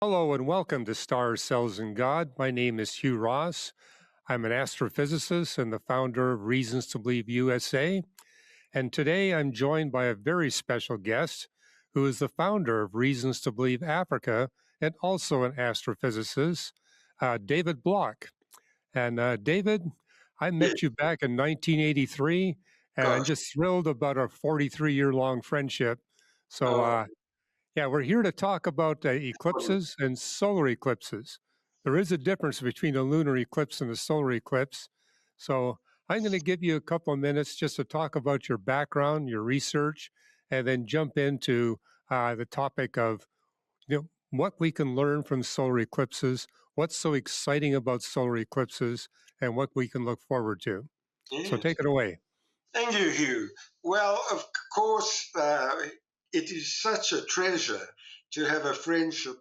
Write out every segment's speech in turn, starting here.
Hello and welcome to Stars, Cells, and God. My name is Hugh Ross. I'm an astrophysicist and the founder of Reasons to Believe USA. And today I'm joined by a very special guest who is the founder of Reasons to Believe Africa and also an astrophysicist, David Block. And David, I Yeah, met you back in 1983, and I'm gosh. just thrilled about our 43-year-long friendship. So, Oh, yeah, we're here to talk about wonderful. eclipses and solar eclipses. There is a difference between a lunar eclipse and a solar eclipse. So I'm going to give you a couple of minutes just to talk about your background, your research, and then jump into the topic of what we can learn from solar eclipses, what's so exciting about solar eclipses, and what we can look forward to. So Yes. take it away. Thank you, Hugh. Well, of course, it is such a treasure to have a friendship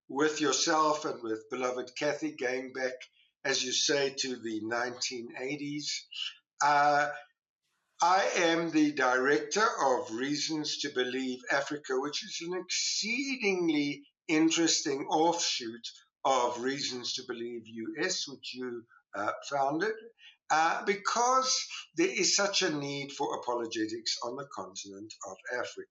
with yourself and with beloved Kathy going back, as you say, to the 1980s. Uh, I am the director of Reasons to Believe Africa, which is an exceedingly interesting offshoot of Reasons to Believe US, which you founded, because there is such a need for apologetics on the continent of Africa.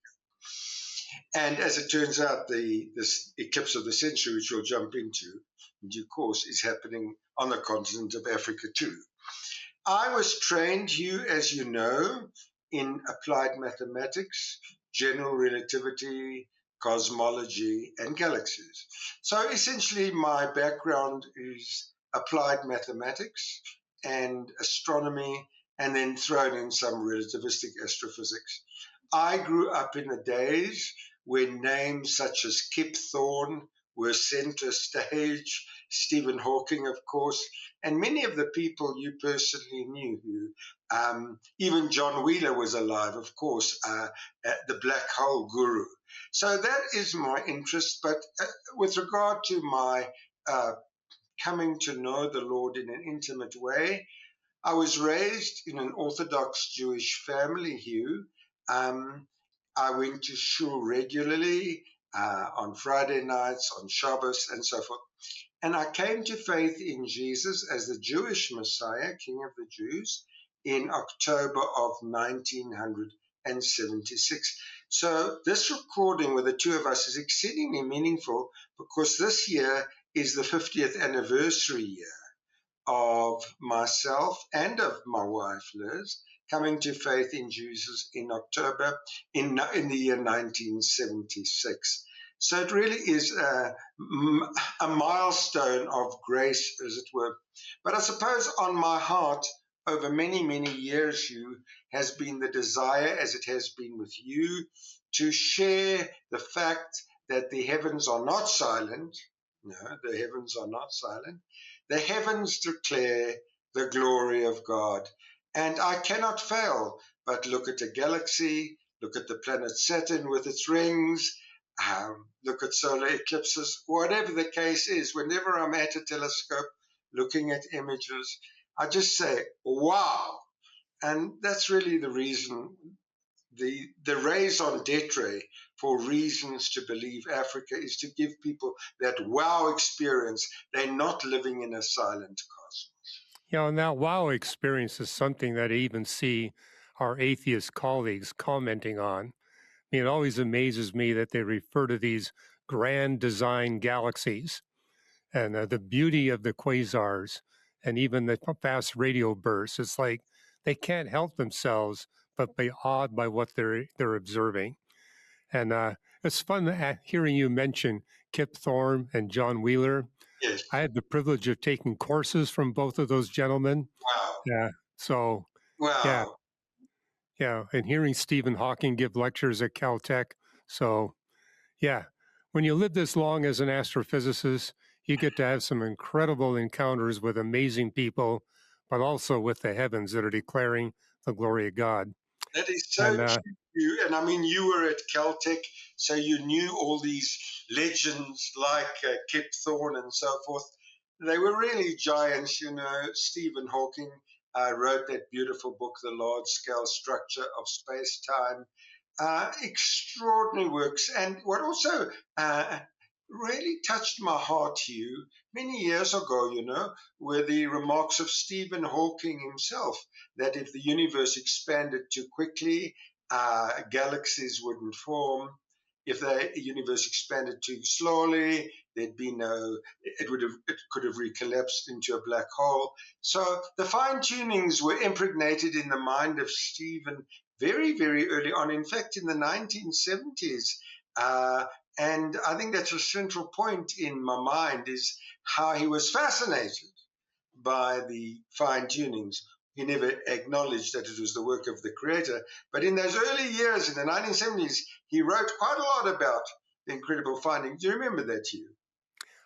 And as it turns out, this eclipse of the century, which we'll jump into in due course, is happening on the continent of Africa too. I was trained, Hugh, as you know, in applied mathematics, general relativity, cosmology, and galaxies. So essentially, my background is applied mathematics and astronomy, and then thrown in some relativistic astrophysics. I grew up in the days when names such as Kip Thorne were center stage, Stephen Hawking, of course, and many of the people you personally knew who, even John Wheeler was alive, of course, the black hole guru. So that is my interest. But with regard to my uh, coming to know the Lord in an intimate way, I was raised in an Orthodox Jewish family, Hugh. Um, I went to shul regularly on Friday nights, on Shabbos, and so forth. And I came to faith in Jesus as the Jewish Messiah, King of the Jews, in October of 1976. So this recording with the two of us is exceedingly meaningful because this year is the 50th anniversary year of myself and of my wife Liz coming to faith in Jesus in October in the year 1976. So it really is a milestone of grace, as it were. But I suppose on my heart, over many, many years, Hugh, has been the desire, as it has been with you, to share the fact that the heavens are not silent. No, the heavens are not silent. The heavens declare the glory of God. And I cannot fail but look at a galaxy, look at the planet Saturn with its rings, look at solar eclipses, whatever the case is. Whenever I'm at a telescope looking at images, I just say, wow. And that's really the reason the raison d'etre for Reasons to Believe Africa is to give people that wow experience. They're not living in a silent cosmos. And that wow experience is something that I even see our atheist colleagues commenting on. It always amazes me that they refer to these grand design galaxies and the beauty of the quasars and even the fast radio bursts. It's like they can't help themselves but be awed by what they're observing. And it's fun hearing you mention Kip Thorne and John Wheeler. Yes. I had the privilege of taking courses from both of those gentlemen. Wow. Yeah. So, yeah, Wow. yeah. And hearing Stephen Hawking give lectures at Caltech. So, yeah, when you live this long as an astrophysicist, you get to have some incredible encounters with amazing people, but also with the heavens that are declaring the glory of God. That is so And true. And I mean, you were at Caltech, so you knew all these legends like Kip Thorne and so forth. They were really giants, you know. Stephen Hawking wrote that beautiful book, The Large Scale Structure of Space Time. Extraordinary works. And what also really touched my heart, Hugh, many years ago, were the remarks of Stephen Hawking himself that if the universe expanded too quickly, galaxies wouldn't form. If the universe expanded too slowly, there'd be no, it could have recollapsed into a black hole. So the fine tunings were impregnated in the mind of Stephen very, very early on. In fact, in the 1970s, and I think that's a central point in my mind is how he was fascinated by the fine tunings. He never acknowledged that it was the work of the creator. But in those early years, in the 1970s, he wrote quite a lot about the incredible findings. Do you remember that, Hugh?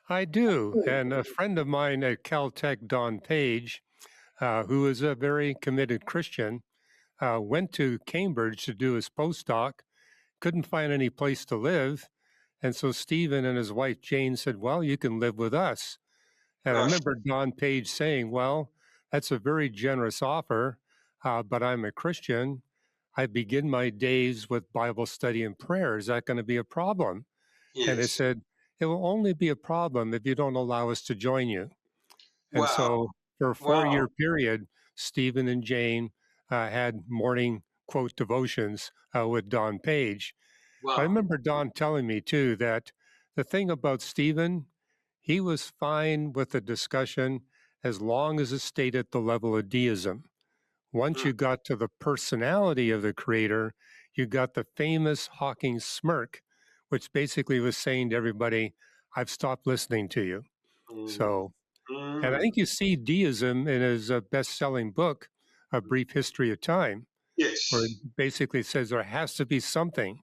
I do. And a friend of mine at Caltech, Don Page, who is a very committed Christian, went to Cambridge to do his postdoc, couldn't find any place to live. And so Stephen and his wife Jane said, "Well, you can live with us." And I Gosh, remember Don Page saying, "Well, that's a very generous offer, but I'm a Christian. I begin my days with Bible study and prayer. Is that going to be a problem?" And they yes. said, "It will only be a problem if you don't allow us to join you." And Wow, so for a wow, 4 year period, Stephen and Jane had morning quote devotions with Don Page. I wow. remember Don telling me too that the thing about Stephen, he was fine with the discussion as long as it stayed at the level of deism. Once Mm, you got to the personality of the creator, you got the famous Hawking smirk, which basically was saying to everybody, "I've stopped listening to you." mm, So, and I mm. think you see deism in his best-selling book, A Brief History of Time, where Yes, it basically says there has to be something,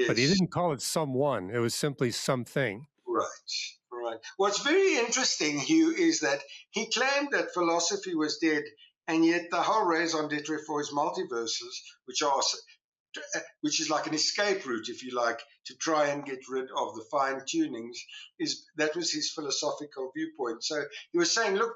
but he yes. didn't call it someone. It was simply something. Right, right. What's very interesting, Hugh, is that he claimed that philosophy was dead, and yet the whole raison d'etre for his multiverses, which is like an escape route, if you like, to try and get rid of the fine tunings, is that was his philosophical viewpoint. So he was saying, look,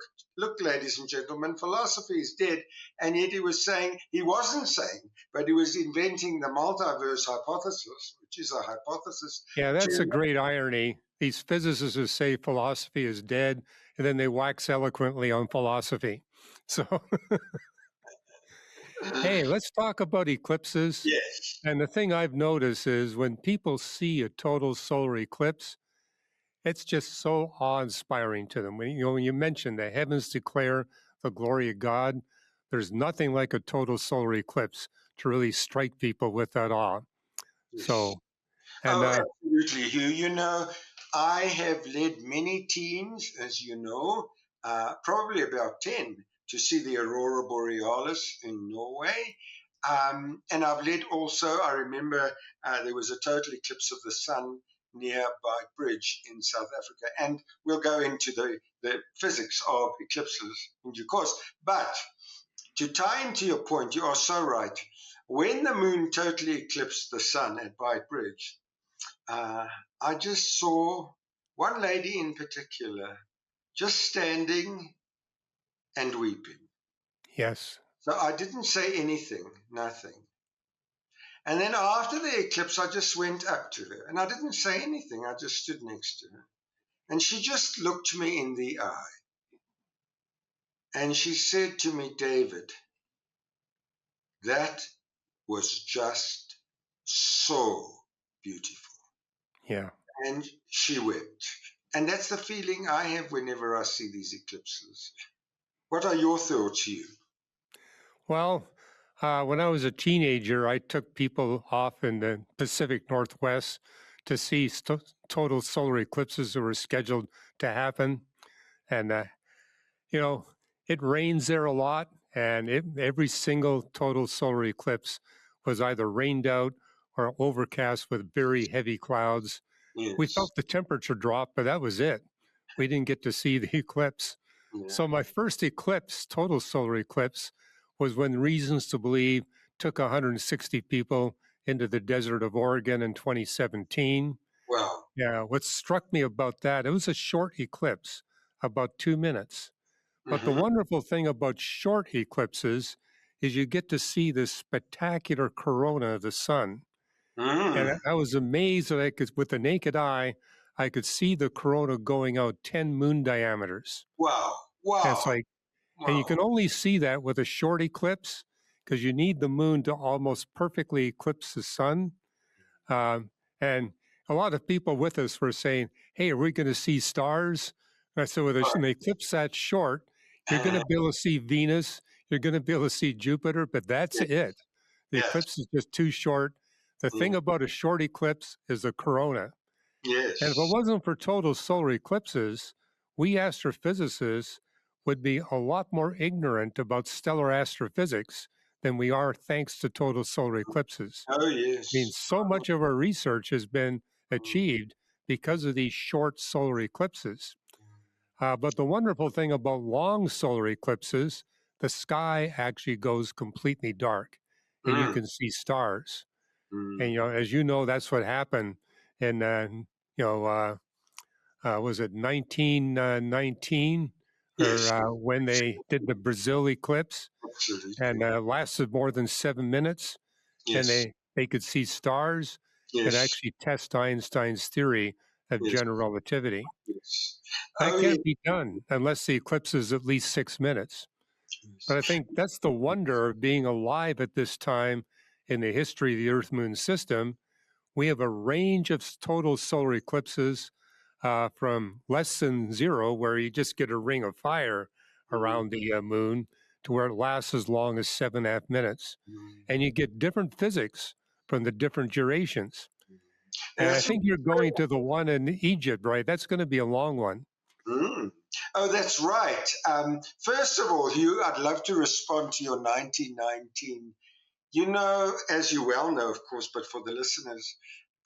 ladies and gentlemen, philosophy is dead, and yet he wasn't saying, but he was inventing the multiverse hypothesis, which is a hypothesis Yeah, that's a to great irony. These physicists who say philosophy is dead, and then they wax eloquently on philosophy. So, hey, let's talk about eclipses. yes. And the thing I've noticed is when people see a total solar eclipse, it's just so awe-inspiring to them. When you mentioned the heavens declare the glory of God, there's nothing like a total solar eclipse to really strike people with that awe. Yes. So, and Oh, absolutely, Hugh. I have led many teams, as you know, probably about 10, to see the Aurora Borealis in Norway. And I've led also, I remember there was a total eclipse of the sun near Beit Bridge in South Africa. And we'll go into the physics of eclipses in due course. But to tie into your point, you are so right. When the moon totally eclipsed the sun at Beit Bridge, uh, I just saw one lady in particular just standing and weeping. yes, So I didn't say anything, nothing. And then after the eclipse, I just went up to her and I didn't say anything. I just stood next to her. And she just looked me in the eye and she said to me, David, that was just so beautiful. yeah. And she wept. And that's the feeling I have whenever I see these eclipses. What are your thoughts, Hugh? Well, when I was a teenager, I took people off in the Pacific Northwest to see total solar eclipses that were scheduled to happen. And, you know, it rains there a lot, and every single total solar eclipse was either rained out or overcast with very heavy clouds. We Yes. felt the temperature drop, but that was it. We didn't get to see the eclipse. Yeah. So my first eclipse, total solar eclipse, was when Reasons to Believe took 160 people into the desert of Oregon in 2017. Wow. Yeah, what struck me about that, it was a short eclipse, about 2 minutes. But the Mm-hmm. wonderful thing about short eclipses is you get to see this spectacular corona of the sun. And Mm. I was amazed that I could, with the naked eye, I could see the corona going out 10 moon diameters. Wow. And it's Wow. like, and you Wow. can only see that with a short eclipse because you need the moon to almost perfectly eclipse the sun. Um, and a lot of people with us were saying, "Hey, are we going to see stars?" And I said, "With an eclipse that short, you're going to be able to see Venus, you're going to be able to see Jupiter, but that's Yes. it. The Yes. eclipse is just too short." The thing Yes. about a short eclipse is the corona. And if it Yes. wasn't for total solar eclipses, we astrophysicists would be a lot more ignorant about stellar astrophysics than we are thanks to total solar eclipses. Oh, I mean, yes. so much of our research has been Mm, achieved because of these short solar eclipses. But the wonderful thing about long solar eclipses, the sky actually goes completely dark and you mm, can see stars. And, mm. as you know, that's what happened in, you know, was it 1919 or Yes, when they did the Brazil eclipse and absolutely. lasted more than 7 minutes and Yes, they could see stars and yes, actually test Einstein's theory of yes, general relativity. yes. That Oh, yes, can't be done unless the eclipse is at least 6 minutes. But I think that's the wonder of being alive at this time in the history of the Earth Moon system. We have a range of total solar eclipses from less than zero, where you just get a ring of fire mm, around the moon, to where it lasts as long as 7.5 minutes. mm, And you get different physics from the different durations. mm. And And I that's think you're going to the one in Egypt, right? That's going to be a long one. mm. Oh, that's right. First of all, Hugh, I'd love to respond to your 1919. You know, as you well know, of course, but for the listeners,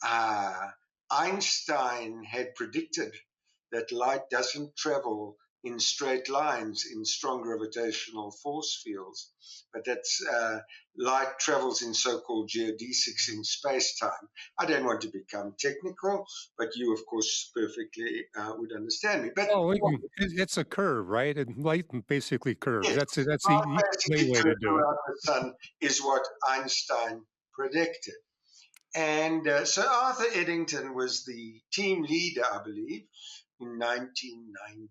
uh, Einstein had predicted that light doesn't travel in straight lines in strong gravitational force fields, but that light travels in so called geodesics in space time. I don't want to become technical, but you, of course, perfectly would understand me. But Oh, it's a curve, right? And light basically curves. yes, That's the light plain basically way to goes do it. around the sun is what Einstein predicted. And so Arthur Eddington was the team leader, I believe, in 1919,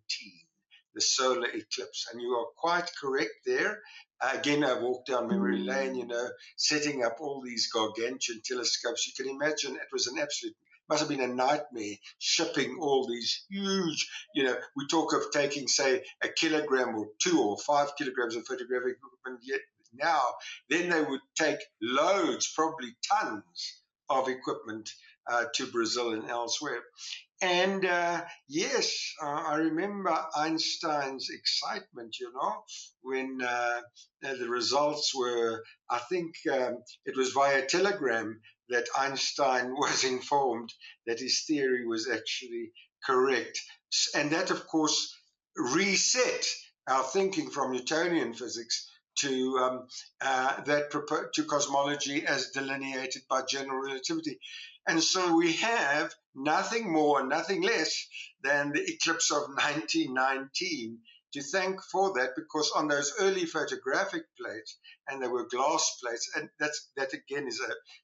the solar eclipse. And you are quite correct there. Again, I walked down memory lane, setting up all these gargantuan telescopes. You can imagine it was an absolute, must have been a nightmare shipping all these huge, we talk of taking, say, a kilogram or 2 or 5 kilograms of photographic equipment, yet now, then they would take loads, probably tons of equipment to Brazil and elsewhere. And yes, I remember Einstein's excitement, when the results were, I think it was via telegram that Einstein was informed that his theory was actually correct. And that, of course, reset our thinking from Newtonian physics to to cosmology as delineated by general relativity. And so we have nothing more, nothing less than the eclipse of 1919 to thank for that, because on those early photographic plates, and they were glass plates, and that again is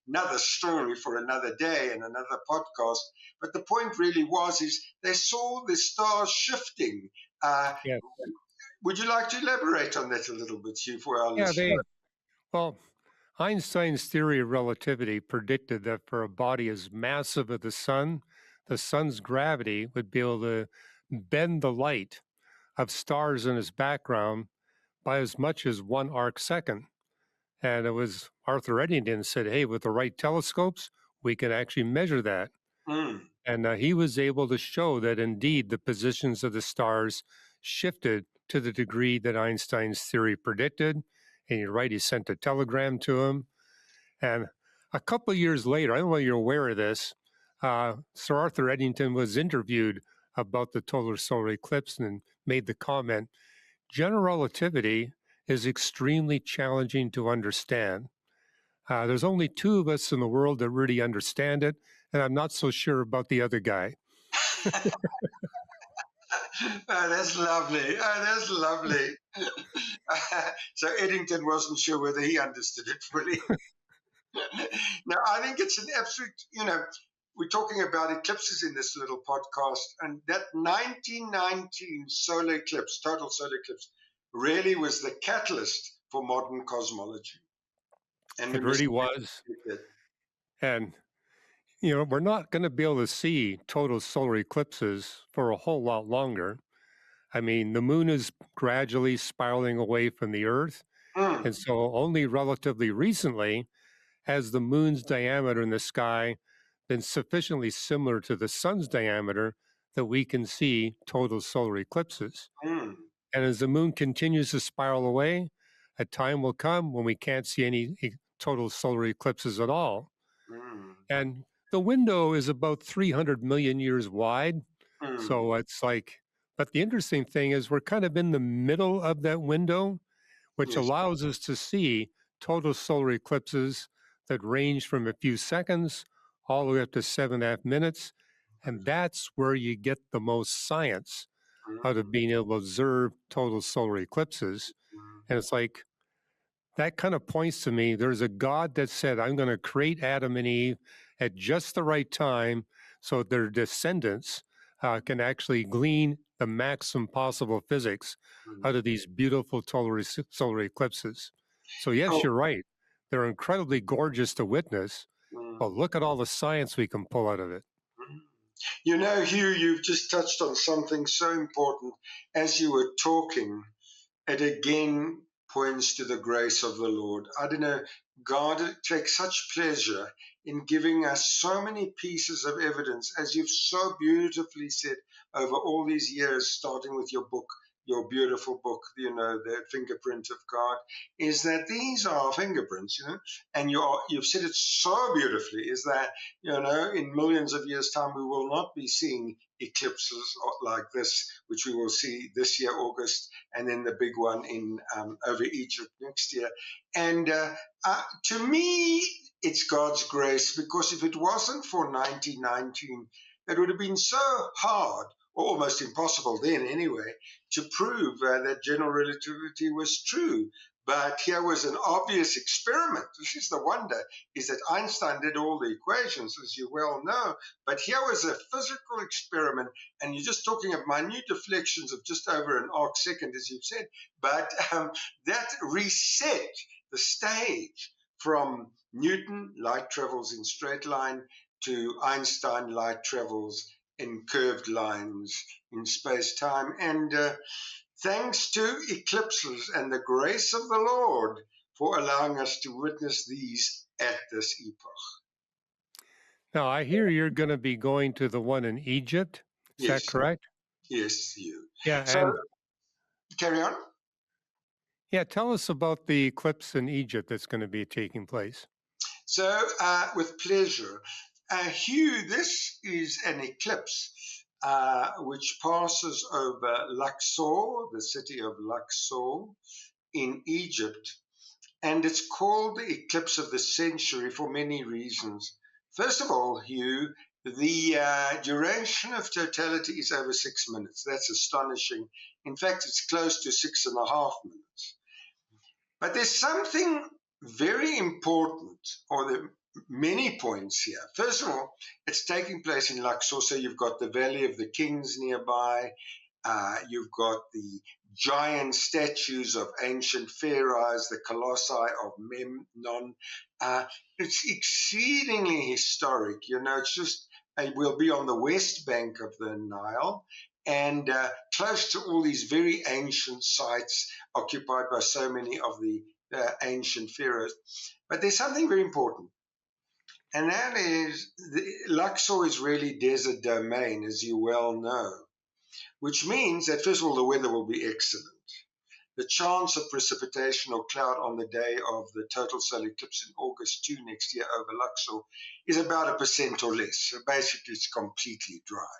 another story for another day and another podcast. But the point really is they saw the stars shifting. Uh, Yeah. would you like to elaborate on that a little bit, Hugh, for our Yeah. listeners? Well, Einstein's theory of relativity predicted that for a body as massive as the sun's gravity would be able to bend the light of stars in its background by as much as 1 arc second. And it was Arthur Eddington said, "Hey, with the right telescopes, we can actually measure that." Mm, And he was able to show that indeed the positions of the stars shifted to the degree that Einstein's theory predicted. And you're right, he sent a telegram to him. And a couple of years later, I don't know if you're aware of this, Sir Arthur Eddington was interviewed about the total solar eclipse and made the comment, general relativity is extremely challenging to understand. There's only two of us in the world that really understand it, and I'm not so sure about the other guy. oh, that's lovely. Oh, that's lovely. So Eddington wasn't sure whether he understood it fully. Now, I think it's an absolute, we're talking about eclipses in this little podcast, and that 1919 solar eclipse, total solar eclipse, really was the catalyst for modern cosmology. And we It must really was. take it. And, we're not going to be able to see total solar eclipses for a whole lot longer. I mean, the moon is gradually spiraling away from the Earth. And Mm, so only relatively recently has the moon's diameter in the sky been sufficiently similar to the sun's diameter that we can see total solar eclipses. mm, And as the moon continues to spiral away, a time will come when we can't see any total solar eclipses at all. mm, And the window is about 300 million years wide. mm. So it's like, but the interesting thing is we're kind of in the middle of that window, which Yes. allows us to see total solar eclipses that range from a few seconds all the way up to 7.5 minutes. And that's where you get the most science out Mm, of being able to observe total solar eclipses. mm, And it's like, that kind of points to me there's a God that said, I'm going to create Adam and Eve at just the right time so their descendants can actually glean the maximum possible physics mm. out of these beautiful solar eclipses. So, yes, Oh, you're right. They're incredibly gorgeous to witness, mm, but look at all the science we can pull out of it. mm. You know, Hugh, you've just touched on something so important as you were talking. It again points to the grace of the Lord. I don't know, God takes such pleasure in giving us so many pieces of evidence, as you've so beautifully said over all these years, starting with your book, your beautiful book, The Fingerprint of God, is that these are fingerprints, and you've said it so beautifully, is that, in millions of years' time, we will not be seeing eclipses like this, which we will see this year, August, and then the big one in over Egypt next year. And to me, it's God's grace, because if it wasn't for 1919, it would have been so hard, or almost impossible then anyway, to prove that general relativity was true. But here was an obvious experiment. This is the wonder, is that Einstein did all the equations, as you well know, but here was a physical experiment, and you're just talking of minute deflections of just over an arc second, as you've said, but that reset the stage from Newton, light travels in straight line, to Einstein, light travels in curved lines in space time. And thanks to eclipses and the grace of the Lord for allowing us to witness these at this epoch. Now, I hear you're going to be going to the one in Egypt. Is that Yes, correct? yes, you. Yeah. So And carry on. yeah, tell us about the eclipse in Egypt that's going to be taking place. So, with pleasure. Hugh, this is an eclipse which passes over Luxor, the city of Luxor in Egypt, and it's called the eclipse of the century for many reasons. First of all, Hugh, the duration of totality is over 6 minutes. That's astonishing. In fact, it's close to 6.5 minutes. But there's something very important, or the many points here. First of all, it's taking place in Luxor, so you've got the Valley of the Kings nearby. You've got the giant statues of ancient pharaohs, the colossi of Memnon. It's exceedingly historic. It's just, we'll be on the west bank of the Nile, and close to all these very ancient sites occupied by so many of the ancient pharaohs. But there's something very important, and that is Luxor is really desert domain, as you well know, which means that, first of all, the weather will be excellent. The chance of precipitation or cloud on the day of the total solar eclipse in August 2 next year over Luxor is about 1% or less. So basically, it's completely dry.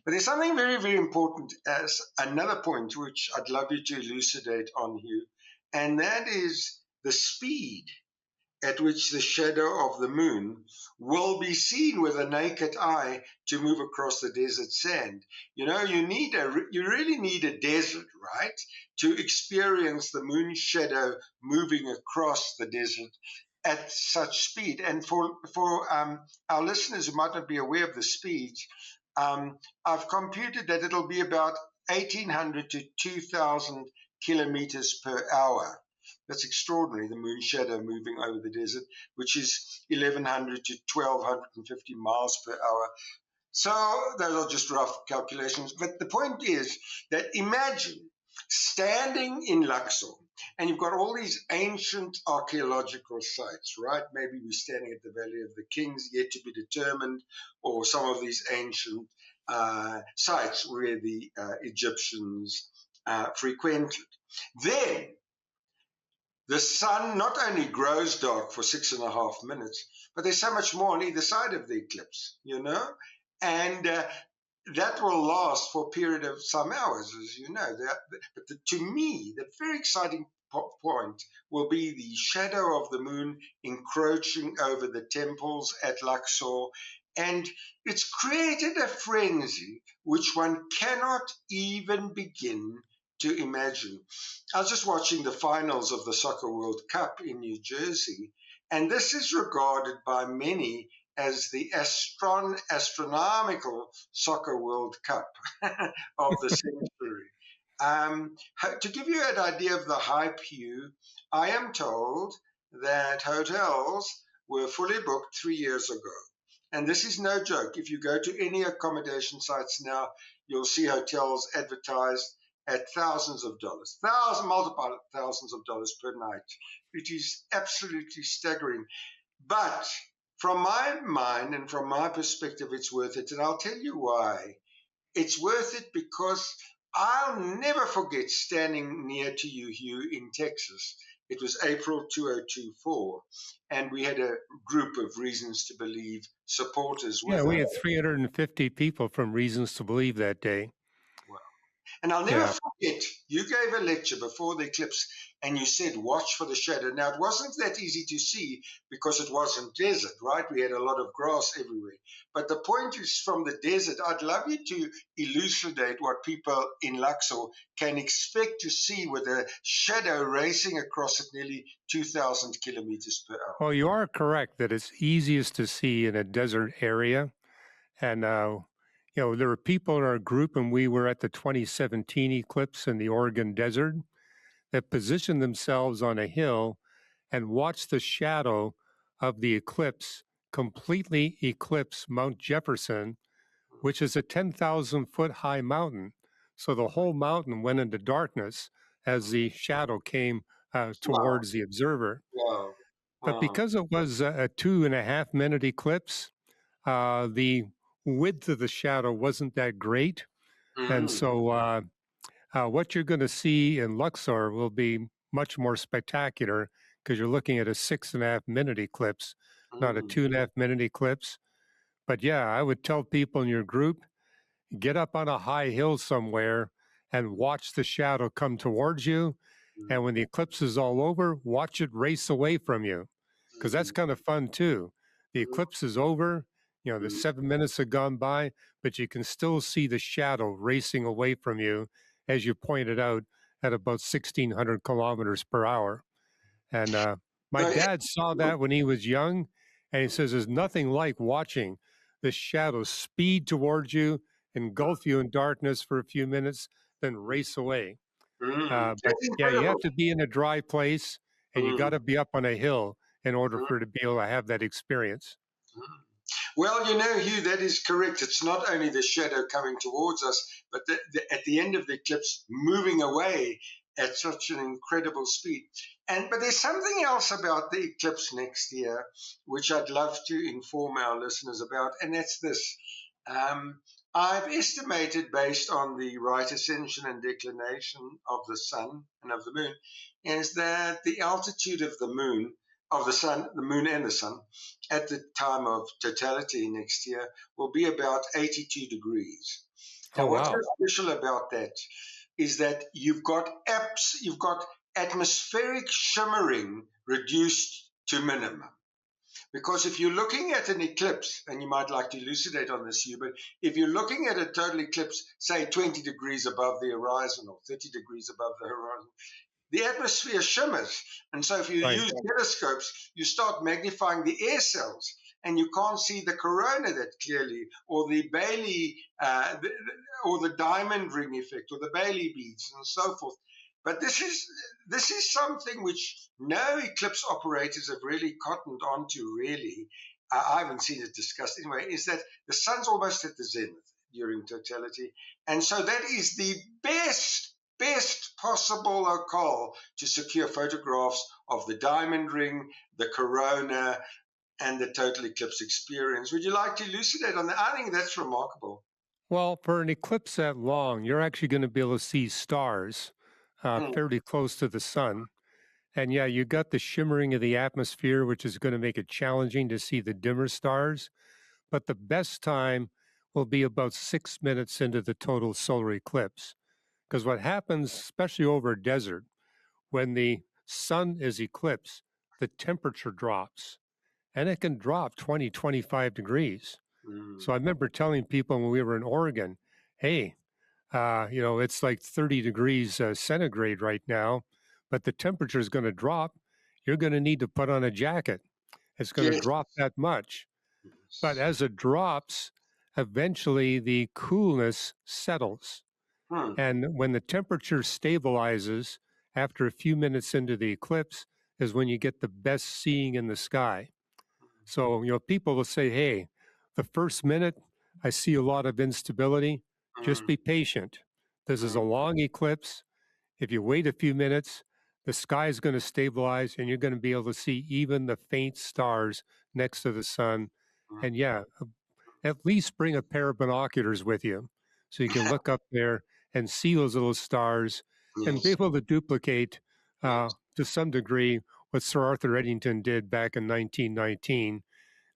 But there's something very, very important as another point, which I'd love you to elucidate on, Hugh, and that is the speed at which the shadow of the moon will be seen with a naked eye to move across the desert sand. You really need a desert, right, to experience the moon shadow moving across the desert. at such speed. And for our listeners who might not be aware of the speeds, I've computed that it'll be about 1,800 to 2,000 kilometers per hour. That's extraordinary, the moon shadow moving over the desert, which is 1,100 to 1,250 miles per hour. So those are just rough calculations. But the point is that imagine standing in Luxor and you've got all these ancient archaeological sites, right? Maybe we're standing at the Valley of the Kings, yet to be determined, or some of these ancient sites where the Egyptians frequented. Then the sun not only grows dark for 6.5 minutes, but there's so much more on either side of the eclipse, and that will last for a period of some hours, as you know. But to me, the very exciting point will be the shadow of the moon encroaching over the temples at Luxor, and it's created a frenzy which one cannot even begin to imagine. I was just watching the finals of the Soccer World Cup in New Jersey, and this is regarded by many as the astronomical Soccer World Cup of the century. To give you an idea of the hype, Hugh, I am told that hotels were fully booked 3 years ago. And this is no joke. If you go to any accommodation sites now, you'll see hotels advertised at thousands of dollars, multiple thousands of dollars per night. It is absolutely staggering. But from my mind and from my perspective, it's worth it. And I'll tell you why. It's worth it because I'll never forget standing near to you, Hugh, in Texas. It was April 2024, and we had a group of Reasons to Believe supporters Yeah, with we us. had 350 people from Reasons to Believe that day. And I'll never Yeah. forget, you gave a lecture before the eclipse and you said, watch for the shadow. Now, it wasn't that easy to see because it wasn't desert, right? We had a lot of grass everywhere. But the point is, from the desert, I'd love you to elucidate what people in Luxor can expect to see with a shadow racing across at nearly 2,000 kilometers per hour. Well, you are correct that it's easiest to see in a desert area. And, there were people in our group, and we were at the 2017 eclipse in the Oregon desert that positioned themselves on a hill and watched the shadow of the eclipse completely eclipse Mount Jefferson, which is a 10,000 foot high mountain. So the whole mountain went into darkness as the shadow came Wow, towards the observer. wow, But wow. because it was a 2.5 minute eclipse, the width of the shadow wasn't that great. And Mm, so what you're going to see in Luxor will be much more spectacular because you're looking at a 6.5 minute eclipse, not a mm, 2.5 minute eclipse. But yeah, I would tell people in your group, get up on a high hill somewhere and watch the shadow come towards you. And mm, when the eclipse is all over, watch it race away from you because that's mm, kind of fun too. The mm, eclipse is over, the mm. 7 minutes have gone by, but you can still see the shadow racing away from you, as you pointed out, at about 1,600 kilometers per hour. And my No, dad saw that when he was young, and he says there's nothing like watching the shadow speed towards you, engulf you in darkness for a few minutes, then race away. But That's yeah, you have incredible. to be in a dry place, and you got Mm, to be up on a hill in order mm, for to be able to have that experience. mm. Well, Hugh, that is correct. It's not only the shadow coming towards us, but at the end of the eclipse, moving away at such an incredible speed. But there's something else about the eclipse next year, which I'd love to inform our listeners about, and that's this. Um, I've estimated, based on the right ascension and declination of the sun and of the moon, is that the altitude of the moon, of the sun, the moon and the sun, at the time of totality next year will be about 82 degrees. Oh, Now, what's so wow. special about that is that you've got atmospheric shimmering reduced to minimum. Because if you're looking at an eclipse, and you might like to elucidate on this, Hugh, but if you're looking at a total eclipse, say 20 degrees above the horizon or 30 degrees above the horizon, the atmosphere shimmers. And so if you Right. use telescopes, you start magnifying the air cells and you can't see the corona that clearly, or the Bailey, or the diamond ring effect, or the Bailey beads, and so forth. But this is something which no eclipse operators have really cottoned onto. Really, I haven't seen it discussed anyway. Is that the sun's almost at the zenith during totality, and so that is the best possible locale to secure photographs of the diamond ring, the corona, and the total eclipse experience. Would you like to elucidate on that? I think that's remarkable. Well, for an eclipse that long, you're actually going to be able to see stars Mm, fairly close to the sun. And yeah, you got the shimmering of the atmosphere, which is going to make it challenging to see the dimmer stars. But the best time will be about 6 minutes into the total solar eclipse. Because what happens, especially over a desert, when the sun is eclipsed, the temperature drops and it can drop 20, 25 degrees. So mm, I remember telling people when we were in Oregon, hey, it's like 30 degrees centigrade right now, but the temperature is going to drop. You're going to need to put on a jacket. It's going to yes. drop that much. But as it drops, eventually the coolness settles. Hmm, And when the temperature stabilizes after a few minutes into the eclipse, is when you get the best seeing in the sky. So, people will say, hey, the first minute, I see a lot of instability. Just hmm, be patient. This is a hmm, long eclipse. If you wait a few minutes, the sky is going to stabilize and you're going to be able to see even the faint stars next to the sun. hmm. And yeah, at least bring a pair of binoculars with you so you can look up there and see those little stars and be Yes, able to duplicate yes. to some degree what Sir Arthur Eddington did back in 1919.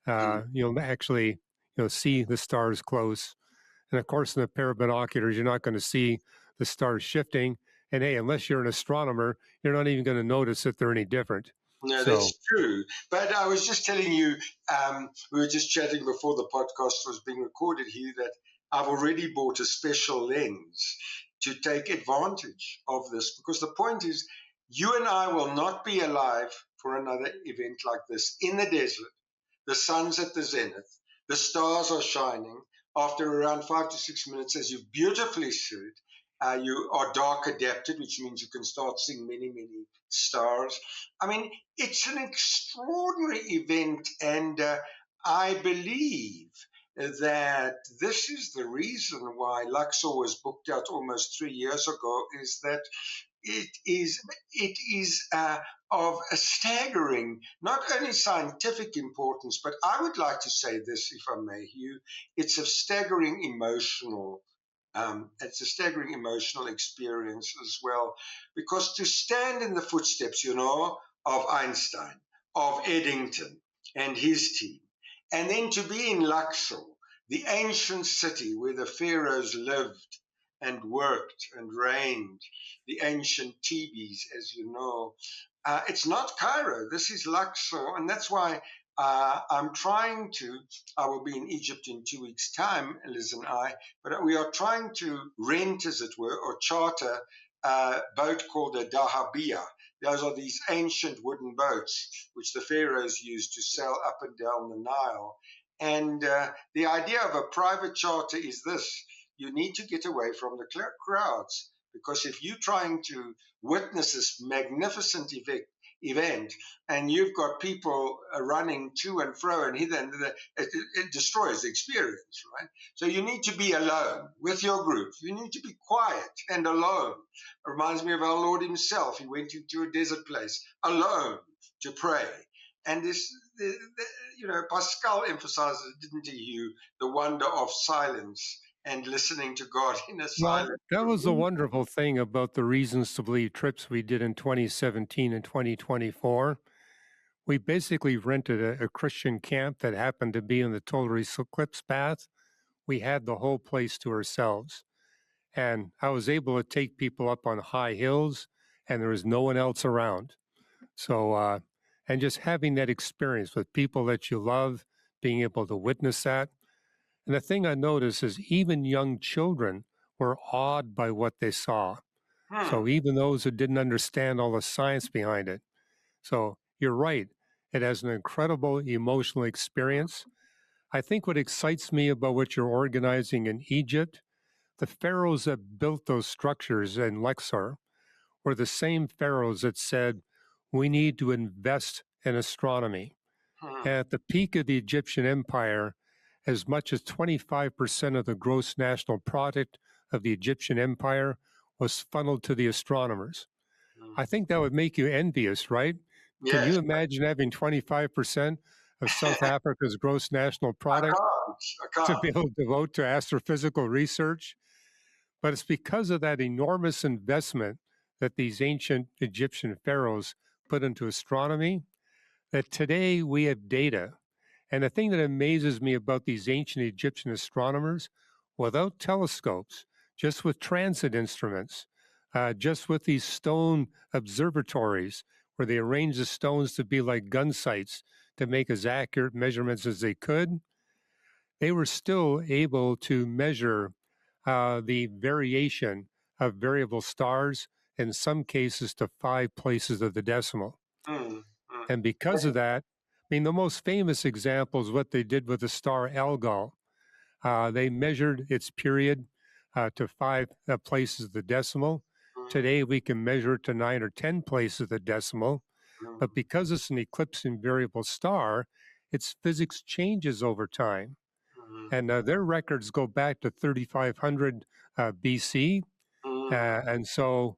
Mm. You'll actually see the stars close. And of course, in a pair of binoculars, you're not going to see the stars shifting. And hey, unless you're an astronomer, you're not even going to notice that they're any different. No, So, that's true. But I was just telling you, we were just chatting before the podcast was being recorded here that I've already bought a special lens to take advantage of this because the point is, you and I will not be alive for another event like this in the desert. The sun's at the zenith, the stars are shining. After around 5 to 6 minutes, as you beautifully said, you are dark adapted, which means you can start seeing many, many stars. I mean, it's an extraordinary event, and I believe that this is the reason why Luxor was booked out almost 3 years ago, is that it is of a staggering, not only scientific importance, but I would like to say this, if I may, Hugh, it's of staggering emotional. It's a staggering emotional experience as well, because to stand in the footsteps, of Einstein, of Eddington, and his team, and then to be in Luxor, the ancient city where the pharaohs lived and worked and reigned, the ancient Thebes, as you know. It's not Cairo, this is Luxor, and that's why I'm trying to. I will be in Egypt in 2 weeks' time, Liz and I, but we are trying to rent, as it were, or charter a boat called a dahabeah. Those are these ancient wooden boats which the pharaohs used to sail up and down the Nile. And the idea of a private charter is this: you need to get away from the crowds, because if you're trying to witness this magnificent event and you've got people running to and fro and hither and thither, it destroys the experience, right? So you need to be alone with your group. You need to be quiet and alone. It reminds me of our Lord himself. He went into a desert place alone to pray. And Pascal emphasizes, didn't he, Hugh, the wonder of silence and listening to God in a well, silent that was the room. wonderful thing about the reasons to believe trips we did in 2017 and 2024. We basically rented a Christian camp that happened to be in the total eclipse path. We had the whole place to ourselves. And I was able to take people up on high hills, and there was no one else around. So, and just having that experience with people that you love, being able to witness that. And the thing I noticed is even young children were awed by what they saw. Hmm. So even those who didn't understand all the science behind it. So you're right. It has an incredible emotional experience. I think what excites me about what you're organizing in Egypt, the pharaohs that built those structures in Luxor were the same pharaohs that said, we need to invest in astronomy. Hmm. At the peak of the Egyptian empire, as much as 25% of the gross national product of the Egyptian empire was funneled to the astronomers. Hmm. I think that would make you envious, right? Can Yes, you imagine having 25% of South I Africa's gross national product can't. I to can't. be able to devote to astrophysical research? But it's because of that enormous investment that these ancient Egyptian pharaohs put into astronomy that today we have data. And the thing that amazes me about these ancient Egyptian astronomers, without telescopes, just with transit instruments, just with these stone observatories where they arranged the stones to be like gun sights to make as accurate measurements as they could, they were still able to measure the variation of variable stars, in some cases to 5 places of the decimal. Hmm. Hmm. And because of that, I mean, the most famous example is what they did with the star Algol. They measured its period to 5 places of the decimal. Hmm. Today, we can measure it to 9 or 10 places of the decimal. Hmm. But because it's an eclipsing variable star, its physics changes over time. Hmm. And their records go back to 3500 BC. Hmm. And so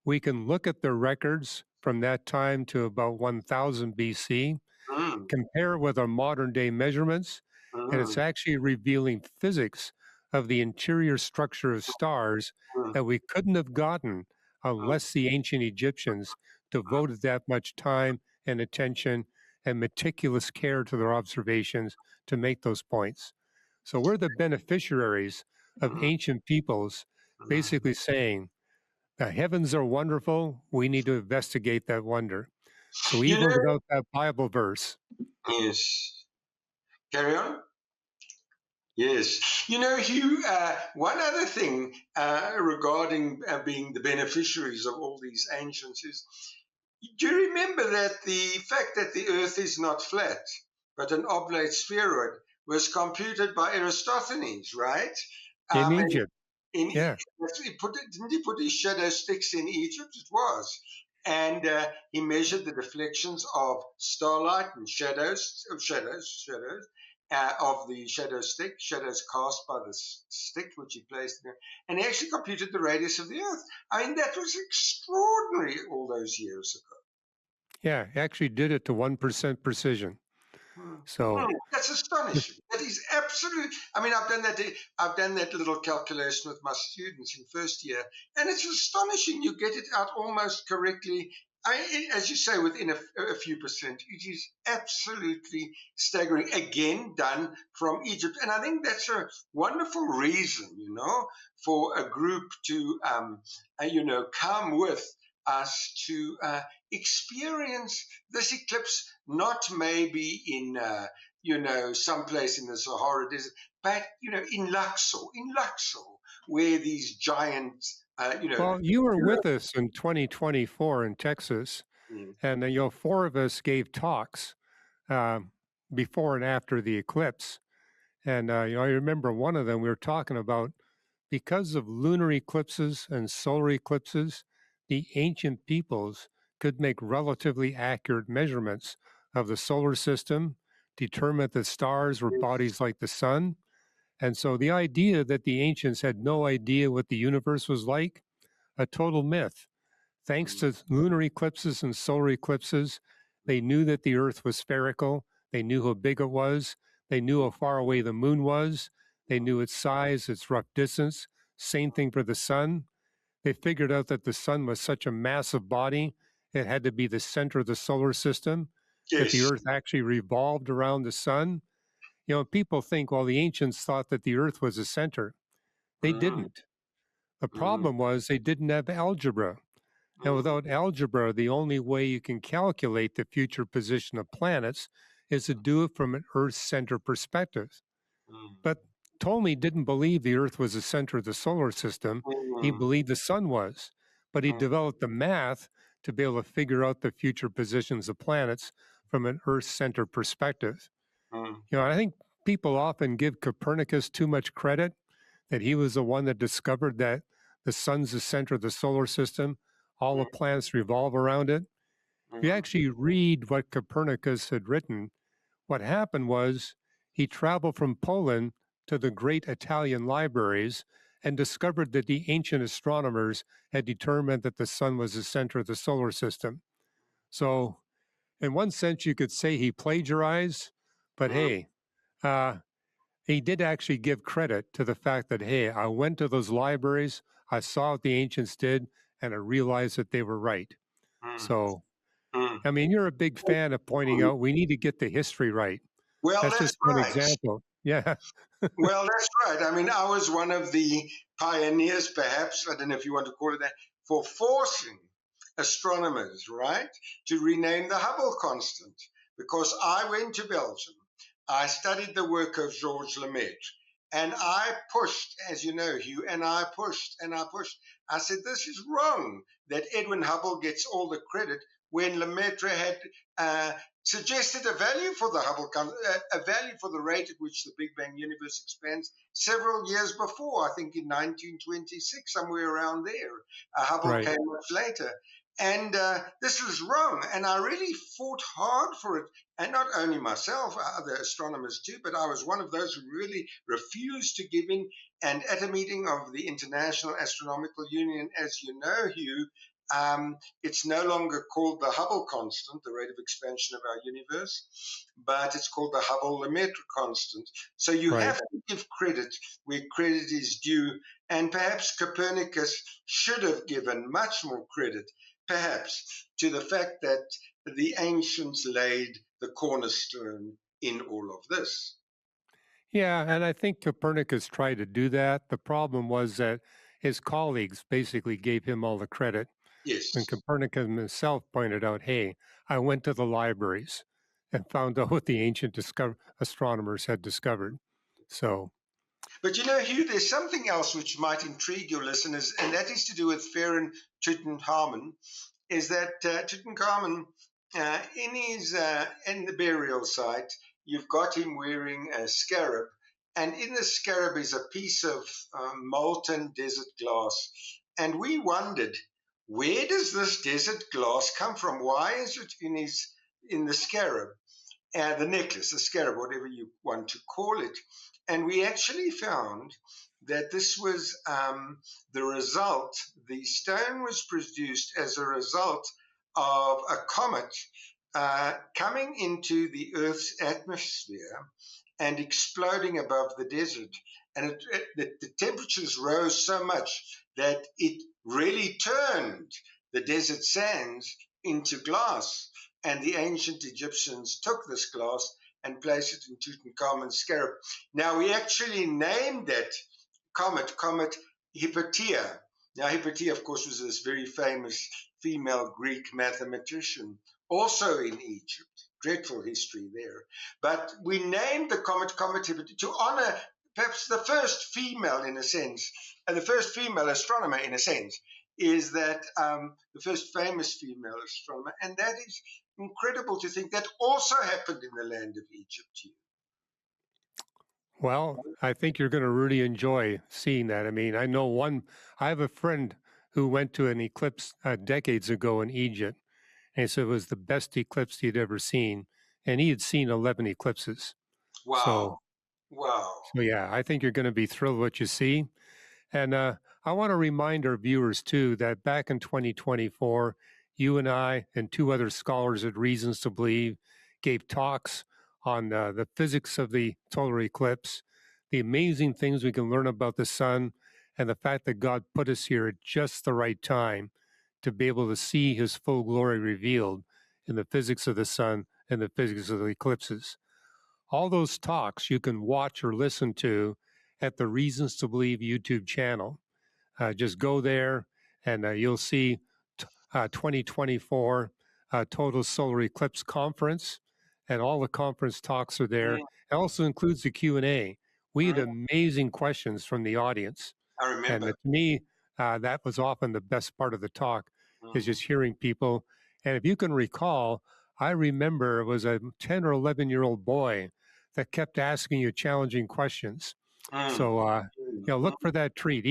we can look at the records from that time to about 1000 BC, Hmm. compare it with our modern day measurements, and Hmm. it's actually revealing physics of the interior structure of stars Hmm. that we couldn't have gotten Hmm. unless the ancient Egyptians devoted that much time and attention and meticulous care to their observations to make those points. So we're the beneficiaries of Hmm. ancient peoples Hmm. basically saying, the heavens are wonderful. We need to investigate that wonder. So You even know, without that Bible verse, yes. Carry on. Yes. You know, Hugh, one other thing regarding being the beneficiaries of all these ancients is, do you remember that the fact that the Earth is not flat, but an oblate spheroid, was computed by Eratosthenes, right? in And Egypt, in yeah. didn't he put his shadow sticks in Egypt? It was. And he measured the deflections of starlight and shadows of the shadow stick, shadows cast by the stick which he placed there, and he actually computed the radius of the Earth. I mean, that was extraordinary all those years ago. Yeah, actually did it to 1% precision. Hmm. So, That's astonishing. That is absolute. I mean, I've done that. I've done that little calculation with my students in first year, and it's astonishing. You get it out almost correctly. As you say, within a few percent, it is absolutely staggering. Again, done from Egypt, and I think that's a wonderful reason, for a group to, come with us to experience this eclipse, not maybe in someplace in the Sahara Desert, but in Luxor, where these giants, well, you were with us in 2024 in Texas, mm, and 4 of us gave talks uh, before and after the eclipse. And I remember one of them we were talking about because of lunar eclipses and solar eclipses, the ancient peoples could make relatively accurate measurements of the solar system, determine that stars were bodies like the sun. And so the idea that the ancients had no idea what the universe was like, a total myth. Thanks mm, to lunar eclipses and solar eclipses, they knew that the Earth was spherical. They knew how big it was. They knew how far away the moon was. They knew its size, its rough distance. Same thing for the sun. They figured out that the sun was such a massive body, it had to be the center of the solar system, that the yes, Earth actually revolved around the sun. People think, well, the ancients thought that the Earth was the center. They mm, didn't. The mm, problem was they didn't have algebra. And mm, without algebra, the only way you can calculate the future position of planets is to do it from an Earth center perspective. mm, But Ptolemy didn't believe the Earth was the center of the solar system. He mm, believed the sun was. but he mm, developed the math to be able to figure out the future positions of planets from an Earth center perspective. mm, I think people often give Copernicus too much credit that he was the one that discovered that the sun's the center of the solar system, all the mm, planets revolve around it. If you mm, actually read what Copernicus had written, what happened was he traveled from Poland to the great Italian libraries and discovered that the ancient astronomers had determined that the sun was the center of the solar system. So, in one sense, you could say he plagiarized, but mm, hey, uh, he did actually give credit to the fact that, hey, I went to those libraries, I saw what the ancients did, and I realized that they were right. mm, So, mm. I mean, you're a big fan of pointing out we need to get the history right. Well, That's that's just one right. example. Yeah, Well, that's right. I mean, I was one of the pioneers, perhaps, I don't know if you want to call it that, for forcing astronomers, right, to rename the Hubble constant. Because I went to Belgium, I studied the work of Georges Lemaitre, and I pushed, as you know, Hugh, and I pushed and I pushed. I said, this is wrong that Edwin Hubble gets all the credit when Lemaitre had uh, suggested a value for the a value for the rate at which the Big Bang universe expands several years before, I think in 1926, somewhere around there. Hubble right. came much later. And this was wrong. And I really fought hard for it. And not only myself, other astronomers too, but I was one of those who really refused to give in. And at a meeting of the International Astronomical Union, as you know, Hugh, it's no longer called the Hubble constant, the rate of expansion of our universe, but it's called the Hubble-Lemaitre constant. So you Right. have to give credit where credit is due, and perhaps Copernicus should have given much more credit, perhaps, to the fact that the ancients laid the cornerstone in all of this. Yeah, and I think Copernicus tried to do that. The problem was that his colleagues basically gave him all the credit when Yes. Copernicus himself pointed out, hey, I went to the libraries and found out what the ancient astronomers had discovered. So, But you know, Hugh, there's something else which might intrigue your listeners, and that is to do with Pharaoh Tutankhamun. Is that Tutankhamun, in the burial site, you've got him wearing a scarab, and in the scarab is a piece of molten desert glass. And we wondered, where does this desert glass come from? Why is it in the scarab? The necklace, the scarab, whatever you want to call it. And we actually found that this was the result, the stone was produced as a result of a comet coming into the Earth's atmosphere and exploding above the desert. And the temperatures rose so much that it really turned the desert sands into glass. And the ancient Egyptians took this glass and placed it in Tutankhamun's scarab. Now, we actually named that comet Hypatia. Now, Hypatia, of course, was this very famous female Greek mathematician, also in Egypt. Dreadful history there. But we named the comet Hypatia to honor perhaps the first female, in a sense, and the first female astronomer, in a sense, is that the first famous female astronomer, and that is incredible to think that also happened in the land of Egypt. well, I think you're going to really enjoy seeing that. I mean, I have a friend who went to an eclipse decades ago in Egypt, and so it was the best eclipse he'd ever seen. And he had seen 11 eclipses. Wow, So, wow. so yeah, I think you're going to be thrilled with what you see. And I want to remind our viewers too that back in 2024, you and I and two other scholars at Reasons to Believe gave talks on the physics of the total eclipse, the amazing things we can learn about the sun, and the fact that God put us here at just the right time to be able to see his full glory revealed in the physics of the sun and the physics of the eclipses. All those talks you can watch or listen to at the Reasons to Believe YouTube channel. Just go there and you'll see 2024 Total Solar Eclipse Conference, and all the conference talks are there. Mm, It also includes the Q&A. We had mm, amazing questions from the audience. I And remember. to me, that was often the best part of the talk, is mm, just hearing people. And if you can recall, I remember it was a 10 or 11-year-old boy that kept asking you challenging questions. mm, So, mm, look for that treat.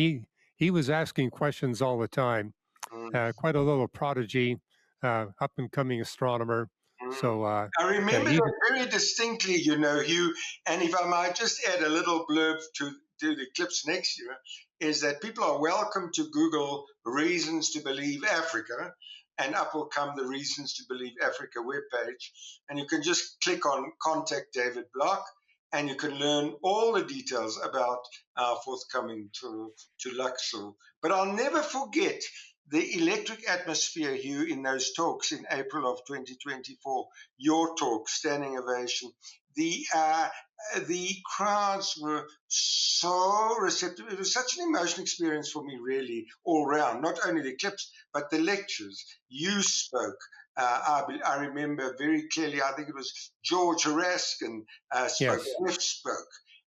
He was asking questions all the time. mm, Quite a little prodigy, up and coming astronomer. mm. So, I remember he that very distinctly, Hugh. And if I might just add a little blurb to the eclipse next year, is that people are welcome to Google reasons to believe Africa, and up will come the Reasons to Believe Africa webpage. And you can just click on Contact David Block, and you can learn all the details about our forthcoming tour to Luxor. But I'll never forget the electric atmosphere, Hugh, in those talks in April of 2024, your talk, standing ovation. The the crowds were so receptive. It was such an emotional experience for me, really, all round. Not only the eclipse, but the lectures. You spoke. I remember very clearly. I think it was George Haraskin spoke. yes. Jeff spoke,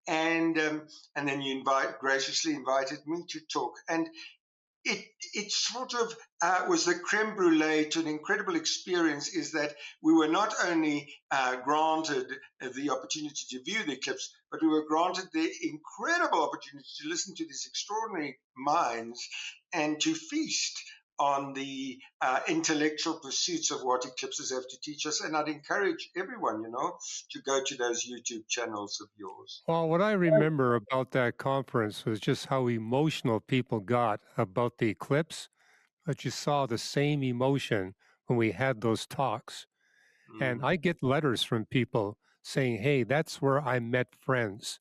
and then you graciously invited me to talk. And it sort of was the creme brulee to an incredible experience, is that we were not only granted the opportunity to view the eclipse, but we were granted the incredible opportunity to listen to these extraordinary minds and to feast on the intellectual pursuits of what eclipses have to teach us. And I'd encourage everyone, to go to those YouTube channels of yours. Well, what I remember about that conference was just how emotional people got about the eclipse, but you saw the same emotion when we had those talks. And Mm, I get letters from people saying, hey, that's where I met friends.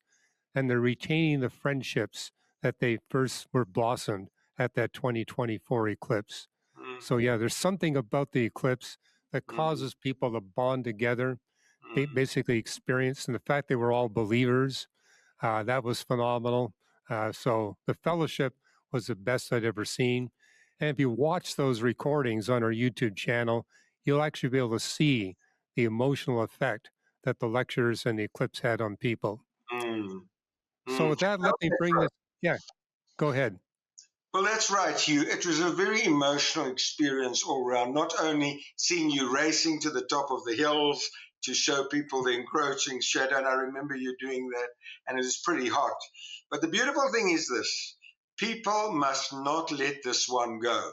And they're retaining the friendships that they first were blossomed at that 2024 eclipse. mm, So, yeah, there's something about the eclipse that mm, causes people to bond together, mm, basically experience, and the fact they were all believers, that was phenomenal. So the fellowship was the best I'd ever seen. And if you watch those recordings on our YouTube channel, you'll actually be able to see the emotional effect that the lectures and the eclipse had on people. mm. So Mm. with that, let me bring this. Yeah, go ahead. Well, that's right, Hugh. It was a very emotional experience all round, not only seeing you racing to the top of the hills to show people the encroaching shadow, and I remember you doing that, and it was pretty hot. But the beautiful thing is this: people must not let this one go.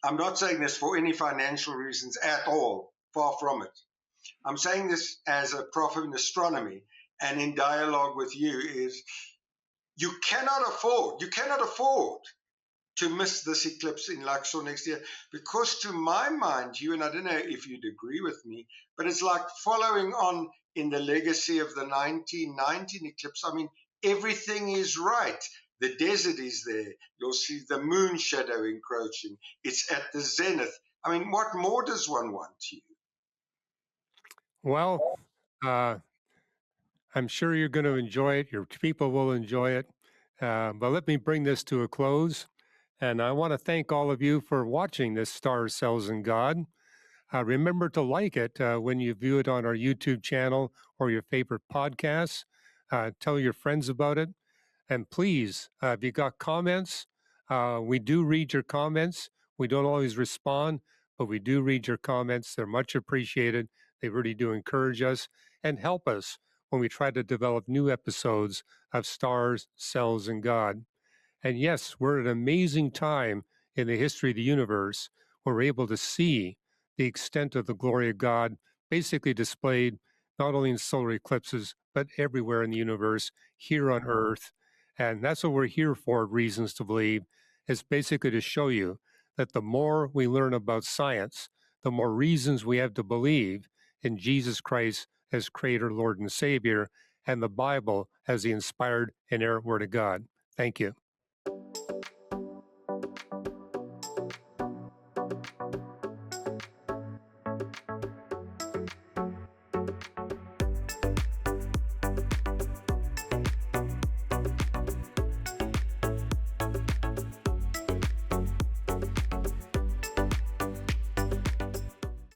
I'm not saying this for any financial reasons at all, far from it. I'm saying this as a prof in astronomy and in dialogue with you, is you cannot afford to miss this eclipse in Luxor next year, because to my mind, you, and I don't know if you'd agree with me, but it's like following on in the legacy of the 1919 eclipse. I mean, everything is right. The desert is there. You'll see the moon shadow encroaching. It's at the zenith. I mean, what more does one want, you? Well, uh, I'm sure you're going to enjoy it. Your people will enjoy it. But let me bring this to a close. And I want to thank all of you for watching this Stars, Cells, and God. Remember to like it when you view it on our YouTube channel or your favorite podcasts. Tell your friends about it. And please, if you got comments, we do read your comments. We don't always respond, but we do read your comments. They're much appreciated. They really do encourage us and help us when we try to develop new episodes of Stars, Cells, and God. And yes, we're at an amazing time in the history of the universe. We're able to see the extent of the glory of God basically displayed not only in solar eclipses, but everywhere in the universe, here on Earth. And that's what we're here for, Reasons to Believe, is basically to show you that the more we learn about science, the more reasons we have to believe in Jesus Christ as Creator, Lord, and Savior, and the Bible as the inspired, inerrant Word of God. Thank you.